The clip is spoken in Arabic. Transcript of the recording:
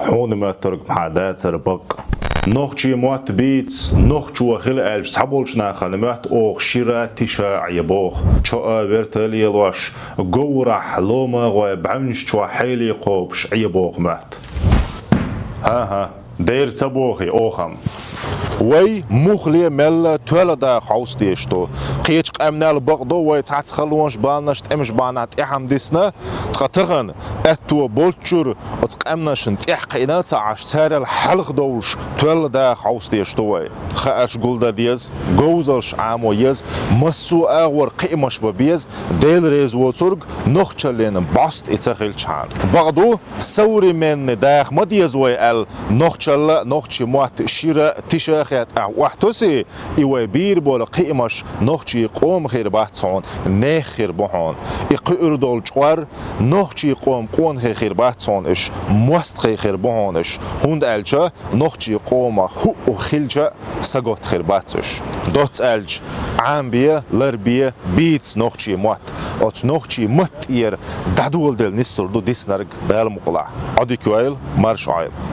حون ما ترك محادات سربق نوخشي موات بيتس نوخشو خل ألف صحبولش ناخل موات أوخ شيرا تشاع يبوخ شو أبرتلي الواش جورح لوما وبعنش شو حيلي قوبش عيبوخ مات ها دير تبوخي أوخم وي مخلي مل تولدا خوستيشتو قيچ قمنال بقدو وي تحت خلونش بالنشت امش بانات احم ديسنا تخطغن اتو بولچور اتقمنشن تحقينا تعش تار الحلق دولش تولدا خوستيشتو وي خاش قولدا ديز جوزلش عامو يز مسو اغور قيمش ببيز ديل ريز وصرق نخچلين باست اتخيلچان بقدو سوري من داخ مديز وي ال نخچل نخچي موات شيرا تشاخ وحتوسي إيوه بير بولا قيمش نخشي قوم خير بحثون نخير بحون إقير دول جوار نخشي قوم خير بحثون إش مست خير بحونش هند ألجا نخشي قوم هو وخيلجا سقط خير بحثش دوت ألج عام بيه لر بيه بيتس نخشي موت أت نخشي مت إير دادول دل نستر دو ديسنرق دال مقلع عدي كويل مرش عيل